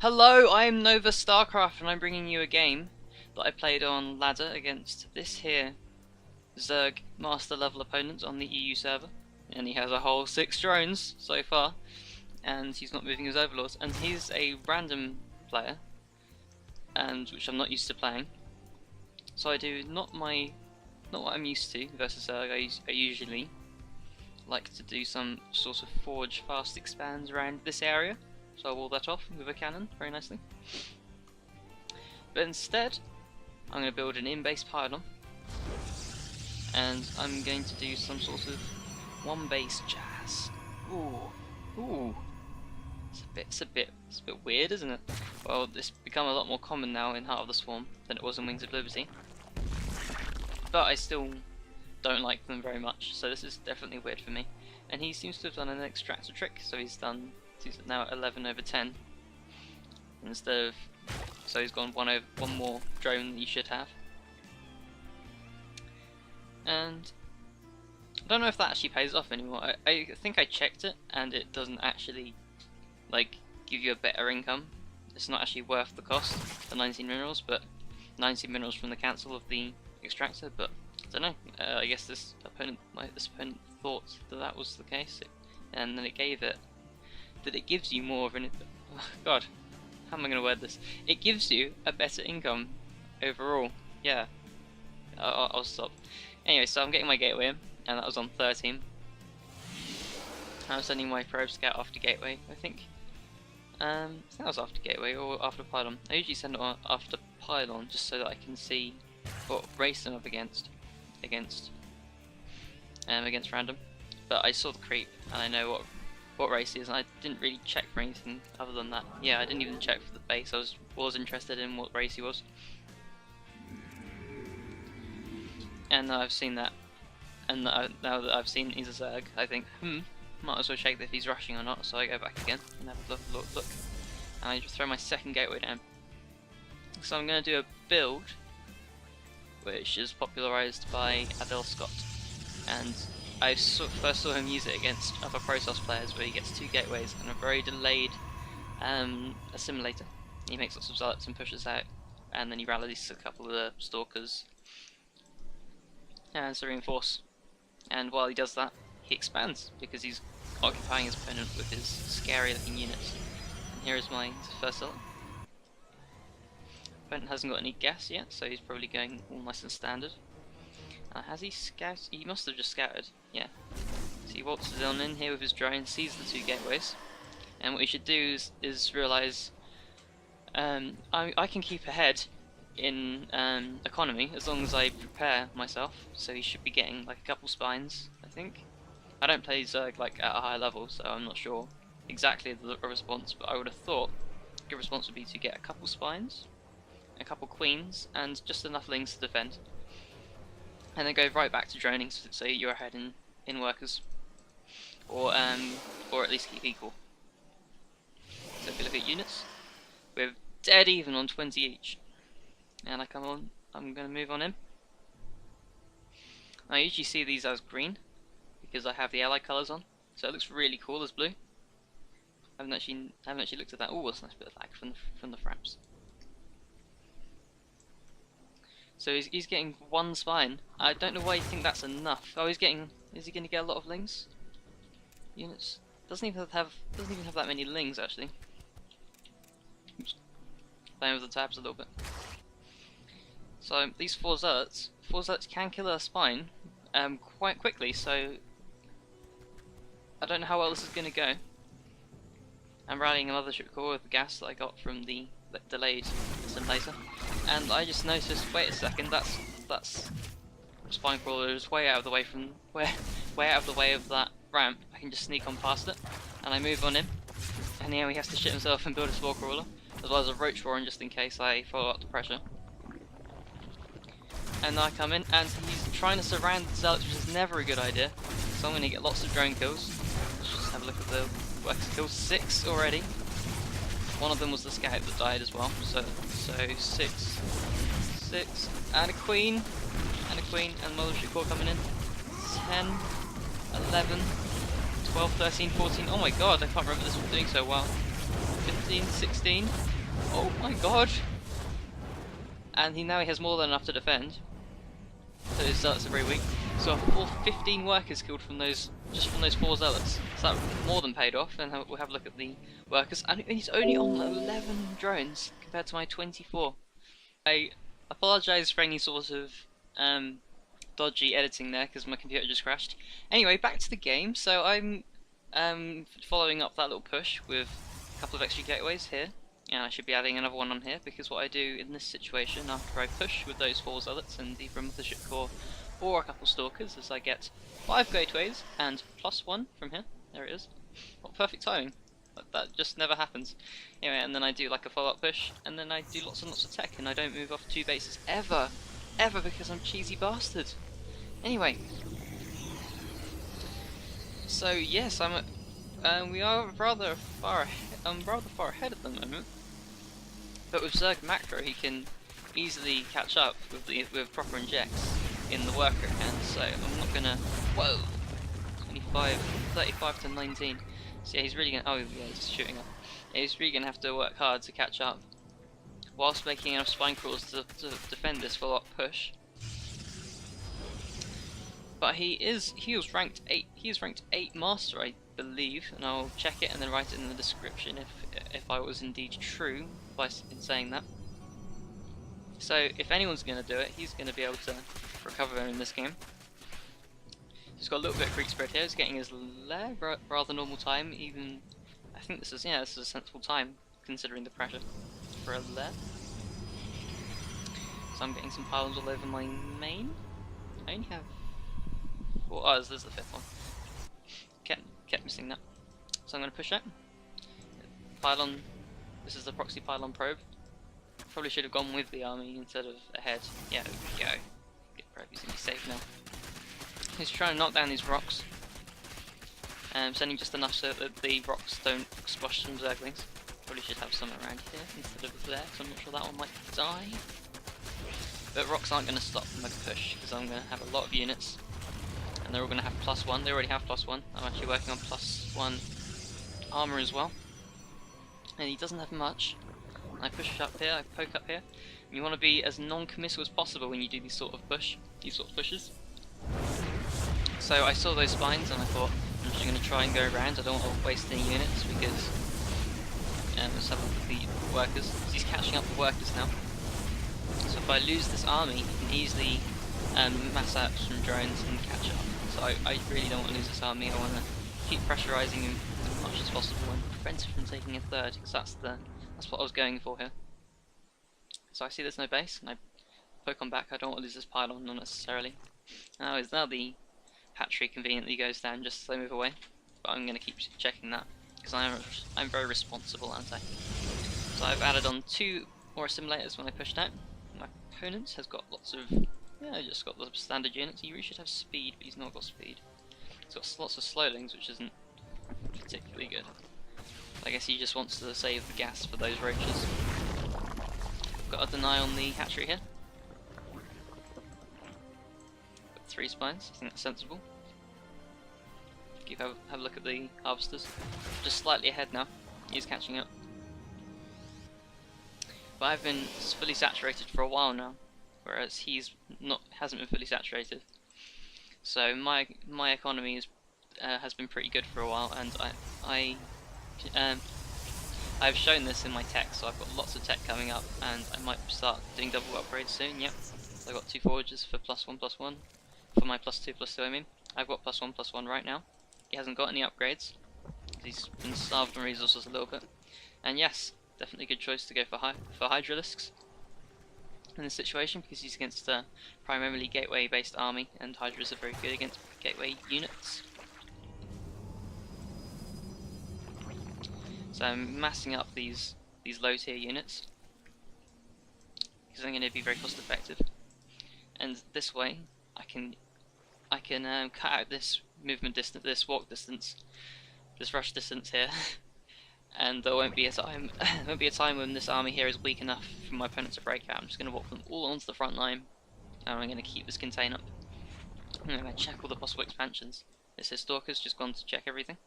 Hello, I'm Nova StarCraft and I'm bringing you a game that I played on Ladder against this here Zerg master level opponent on the EU server, and he has a whole 6 drones so far and he's not moving his overlords, and he's a random player, and which I'm not used to playing, so I do not what I'm used to versus Zerg. I usually like to do some sort of forge fast expands around this area. So I wall that off with a cannon very nicely. But instead, I'm going to build an in-base pylon, and I'm going to do some sort of one-base jazz. Ooh, it's a bit weird, isn't it? Well, it's become a lot more common now in Heart of the Swarm than it was in Wings of Liberty, but I still don't like them very much. So this is definitely weird for me. And he seems to have done an extractor trick, so he's now at 11 over 10 instead of, so he's gone one more drone than he should have. And I don't know if that actually pays off anymore. I think I checked it and it doesn't actually like give you a better income. It's not actually worth the cost for 19 minerals, but 19 minerals from the cancel of the extractor. But I don't know. I guess this opponent thought that was the case, and then it gave it. That it gives you more of an. Oh God, how am I going to word this? It gives you a better income overall. Yeah, I'll stop. Anyway, so I'm getting my gateway in, and that was on 13. I'm sending my probe scout after gateway. I think that was after gateway or after pylon. I usually send it after pylon just so that I can see what race I'm up against random. But I saw the creep and I know what race he is, and I didn't really check for anything other than that. Yeah, I didn't even check for the base. I was interested in what race he was, and now I've seen that, and now that I've seen he's a Zerg, I think might as well check if he's rushing or not. So I go back again and have a look, and I just throw my second gateway down. So I'm going to do a build which is popularised by Adele Scott, and I first saw him use it against other Protoss players, where he gets 2 gateways and a very delayed assimilator. He makes lots of zealots and pushes out, and then he rallies a couple of the stalkers to reinforce. And while he does that, he expands because he's occupying his opponent with his scary looking units. And here is my first zealot. Opponent hasn't got any gas yet, so he's probably going all nice and standard. Has he scouted? He must have just scouted, yeah. So he waltzes on in here with his drone, sees the 2 gateways, and what he should do is realise I can keep ahead in economy as long as I prepare myself, so he should be getting like a couple spines, I think. I don't play Zerg like at a high level, so I'm not sure exactly the response, but I would have thought a good response would be to get a couple spines, a couple queens, and just enough lings to defend. And then go right back to droning, so you're ahead in workers, or at least keep equal. So if you look at units, we're dead even on 20 each, and I come on. I'm going to move on in. I usually see these as green because I have the ally colours on, so it looks really cool as blue. I haven't actually looked at that. Oh, that's a nice bit of lag from the fraps. So he's getting 1 spine. I don't know why you think that's enough. Oh, is he going to get a lot of lings? Units doesn't even have that many lings actually. Oops. Playing with the tabs a little bit. So these 4 zealots can kill a spine quite quickly. So I don't know how well this is going to go. I'm rallying a mothership core with the gas that I got from the delayed assimilator, and I just noticed, wait a second, that's spine crawler is way out of the way of that ramp. I can just sneak on past it, and I move on him, and now he has to shit himself and build a spore crawler, as well as a roach warren just in case I follow up the pressure. And I come in, and he's trying to surround the zealots, which is never a good idea, so I'm going to get lots of drone kills. Let's just have a look at the works kills. 6 already. One of them was the scout that died as well, so 6, and a queen, and mothership core coming in. 10, 11, 12, 13, 14, oh my god, I can't remember this one doing so well. 17, 16. Oh my god! And now he has more than enough to defend. So his zealots are very weak. So a full 15 workers killed from those, just from those 4 zealots. So that more than paid off. And we'll have a look at the workers. And he's only on 11 drones compared to my 24. I apologise for any sort of dodgy editing there because my computer just crashed. Anyway, back to the game. So I'm following up that little push with a couple of extra gateways here. And I should be adding another one on here because what I do in this situation after I push with those 4 zealots and either a mothership core or a couple stalkers is I get 5 gateways and +1 from here. There it is. What perfect timing. That just never happens. Anyway, and then I do like a follow-up push and then I do lots and lots of tech and I don't move off 2 bases ever. Ever, because I'm a cheesy bastard. Anyway. So yes, we are rather far ahead at the moment. But with Zerg Macro, he can easily catch up with proper injects in the worker hand. So I'm not gonna. Whoa, 25, 35 to 19. So yeah, he's really gonna. Oh yeah, he's shooting up. Yeah, he's really gonna have to work hard to catch up, whilst making enough spine crawls to defend this follow-up push. But he was ranked 8. He is ranked 8 master, I believe, and I'll check it and then write it in the description if I was indeed true in saying that. So if anyone's going to do it, he's going to be able to recover in this game. He's got a little bit of creep spread here. He's getting his lair rather normal time. Even I think this is a sensible time considering the pressure for a lair. So I'm getting some pylons all over my main. I only have. Oh, there's the 5th one. Kept missing that. So I'm going to push it. Pylon. This is the proxy pylon probe. Probably should have gone with the army instead of ahead. Yeah, there we go. Get probe. He's going to be safe now. He's trying to knock down these rocks. Sending just enough so that the rocks don't squash some zerglings. Probably should have some around here instead of there, because I'm not sure that one might die. But rocks aren't going to stop my push, because I'm going to have a lot of units. And they're all going to have +1. They already have +1. I'm actually working on +1 armor as well. And he doesn't have much. I push up here, I poke up here. And you want to be as non-committal as possible when you do these sort of pushes. So I saw those spines and I thought I'm just going to try and go around. I don't want to waste any units because let's have a look at the workers. He's catching up the workers now. So if I lose this army, he can easily mass out some drones and catch up. So I really don't want to lose this army. I want to keep pressurising him as much as possible and prevent him from taking a 3rd, because that's what I was going for here. So I see there's no base, and I poke on back. I don't want to lose this pylon unnecessarily. Now the hatchery conveniently goes down just as they move away, but I'm going to keep checking that because I'm very responsible, aren't I? So I've added on 2 more assimilators when I pushed out. My opponent has got lots of. Yeah, just got the standard units. He really should have speed, but he's not got speed. He's got lots of slowlings, which isn't particularly good. I guess he just wants to save the gas for those roaches. Got a deny on the hatchery here. Got 3 spines, I think that's sensible. Have a look at the harvesters. Just slightly ahead now. He's catching up. But I've been fully saturated for a while now, whereas hasn't been fully saturated. So my economy has been pretty good for a while, and I've shown this in my tech, so I've got lots of tech coming up, and I might start doing double upgrades soon. Yep, so I've got 2 foragers for +1/+1 for my +2/+2. I mean, I've got +1/+1 right now. He hasn't got any upgrades. He's been starved on resources a little bit, and yes, definitely a good choice to go for Hydralisks in this situation, because he's against a primarily gateway based army, and Hydras are very good against gateway units. So I'm massing up these low tier units because I'm going to be very cost effective, and this way I can cut out this movement distance, this walk distance, this rush distance here. And there won't be a time when this army here is weak enough for my opponent to break out. I'm just going to walk them all onto the front line, and I'm going to keep this contain up. I'm going to check all the possible expansions. This Stalker's just gone to check everything,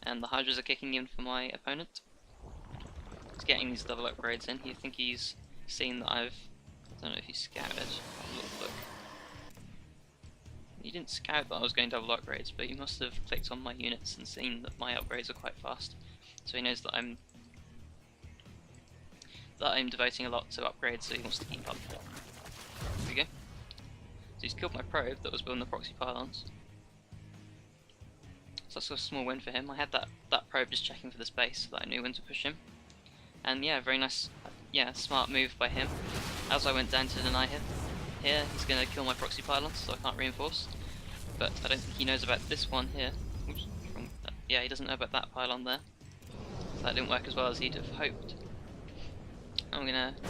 and the Hydras are kicking in for my opponent. getting these double upgrades in. I think he's seen that I don't know if he scouted. Look. He didn't scout that I was going double upgrades, but he must have clicked on my units and seen that my upgrades are quite fast. So he knows that I'm devoting a lot to upgrades, so he wants to keep up. There we go. So he's killed my probe that was building the proxy pylons. So that's a small win for him. I had that probe just checking for the space so that I knew when to push him. And yeah, very nice, smart move by him. As I went down to deny him, here he's going to kill my proxy pylons, so I can't reinforce. But I don't think he knows about this one here. Oops, he doesn't know about that pylon there. So that didn't work as well as he'd have hoped. I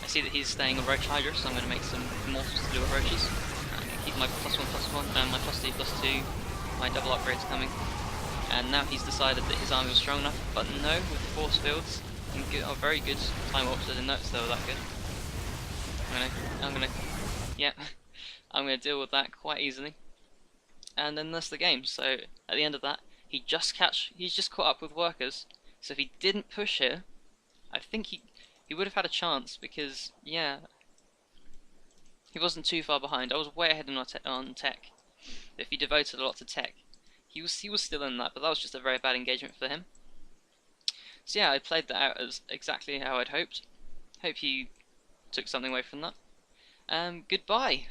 see that he's staying on Roach Hydra, so I'm going to make some mortals to do with Roaches. I'm going to keep my +1/+1 and my +2/+2, my double upgrades coming. And now he's decided that his army was strong enough, but no, with the force fields, and very good time warps. I didn't notice they were that good. I'm gonna deal with that quite easily. And then that's the game. So at the end of that, he's just caught up with workers. So if he didn't push here, I think he would have had a chance, because he wasn't too far behind. I was way ahead on tech. If he devoted a lot to tech, he was still in that, but that was just a very bad engagement for him. So yeah, I played that out as exactly how I'd hoped. Hope you took something away from that. Goodbye.